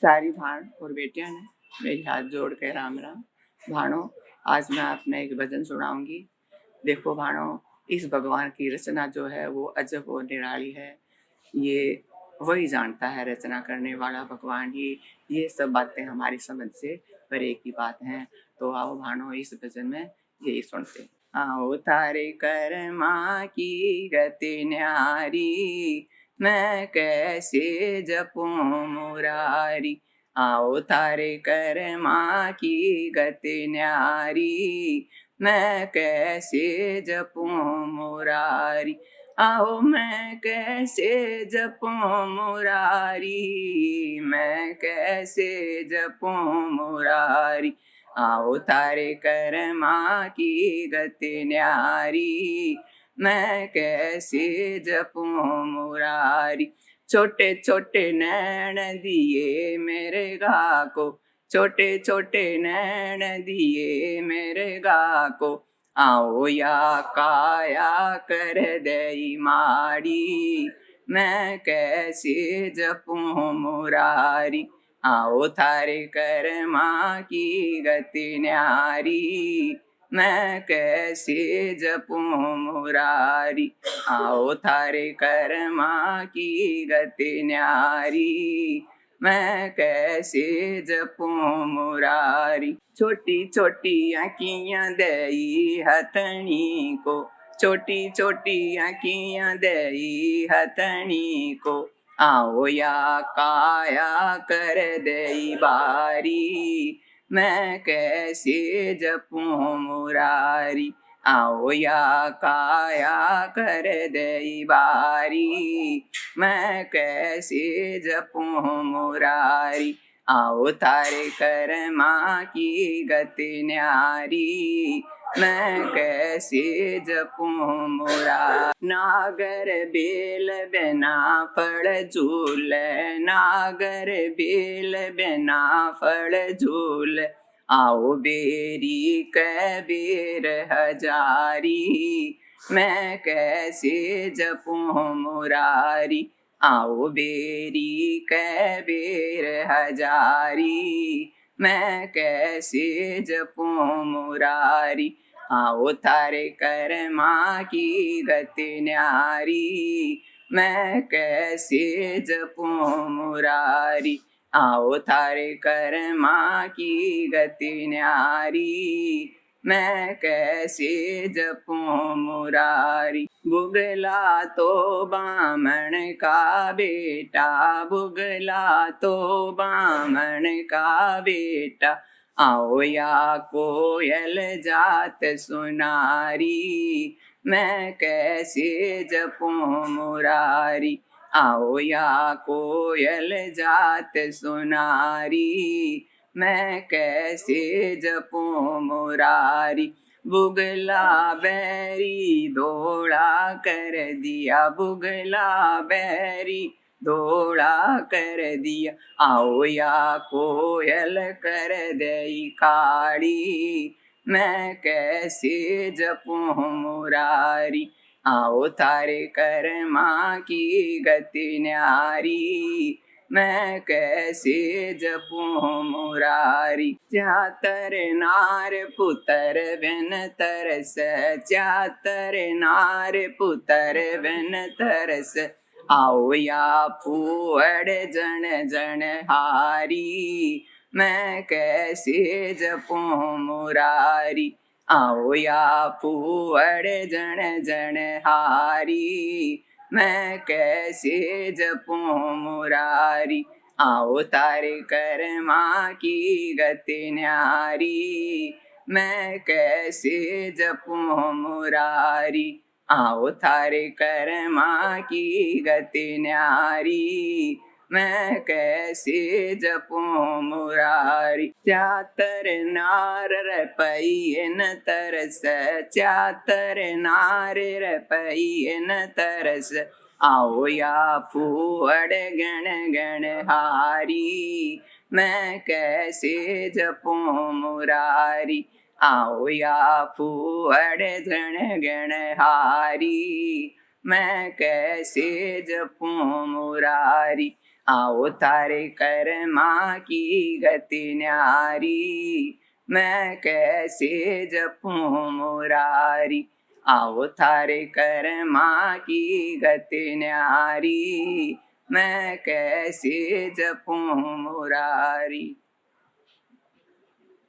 सारी भाण और बेटियां ने मेरी हाथ जोड़ के राम राम। भाणो, आज मैं आपने एक भजन सुनाऊंगी। देखो भाणो, इस भगवान की रचना जो है वो अजब और निराली है। ये वही जानता है, रचना करने वाला भगवान ही। ये सब बातें हमारी समझ से परे की बात हैं। तो आओ भाणो, इस भजन में यही सुनते हैं। आओ तारे कर्मा की गति न्यारी, मैं कैसे जपूं मुरारी। आओ तारे कर्मा की गति न्यारी, मैं कैसे जपूं मुरारी। आओ मैं कैसे जपूं मुरारी, मैं कैसे जपूं मुरारी। आओ तारे कर्मा की गति न्यारी, मैं कैसे जपूं मुरारी। छोटे छोटे नैन दिए मेरे गा को, छोटे छोटे नैन दिए मेरे गा को। आओ या काया कर दई माड़ी, मैं कैसे जपूं मुरारी। आओ थारे कर्मा की गति न्यारी, मैं कैसे जपूं मुरारी। आओ थारे कर्मा की गति न्यारी, मैं कैसे जपूं मुरारी। छोटी छोटी आँखियाँ दई हथनी को, छोटी छोटी आँखियाँ दई हथनी को। आओ या काया कर दई बारी, मैं कैसे जपूं मुरारी। आओ या काया कर दई बारी, मैं कैसे जपूं मुरारी। आओ तारे कर्मा की गति न्यारी, मैं कैसे जपूं मुरारी। नागर बेल बिना फल झूले, नागर बेल बिना फल झूले। आओ बेरी कै बेर हजारी, मैं कैसे जपूं मुरारी। आओ बेरी कै बेर हजारी, मैं कैसे जपूं मुरारी। आओ थारे कर्मा की गति न्यारी, मैं कैसे जपूं मुरारी। आओ थारे कर्मा की गति न्यारी, मैं कैसे जपूं मुरारी। बुगला तो बामण का बेटा, बुगला तो बामण का बेटा। आओ या कोयल जात सुनारी, मैं कैसे जपूं मुरारी। आओ या कोयल जात सुनारी, मैं कैसे जपूं मुरारी। बुगला बैरी धोड़ा कर दिया, बुगला बैरी धोड़ा कर दिया। आओ या कोयल कर दई काड़ी, मैं कैसे जपूं मुरारी। आओ थारे कर्मा की गति न्यारी, मैं कैसे जपूं मुरारी। चातर नार पुतर बिन तरस, चातर नार पुतर बिन तरस। आओ या फूअड़ जन जन हारी, मैं कैसे जपूं मुरारी। आओ या फूअड़ जन जन हारी, मैं कैसे जपूं मुरारी। आओ तारे कर्मा की गति न्यारी, मैं कैसे जपूं मुरारी। आओ थारे कर्मा की गति न्यारी, मैं कैसे जपूं मुरारी। चातर नार रपैन तरस, चातर नार रपैन तरस। आओ या फूअड़ गण गण हारी, मैं कैसे जपूं मुरारी। आओ या फूअड़ गण गण हारी, मैं कैसे जपूं मुरारी। आओ तारे कर्मा की गति न्यारी, मैं कैसे जपूं मुरारी। आओ थारे कर्मा की गति न्यारी, मैं कैसे जपूं मुरारी।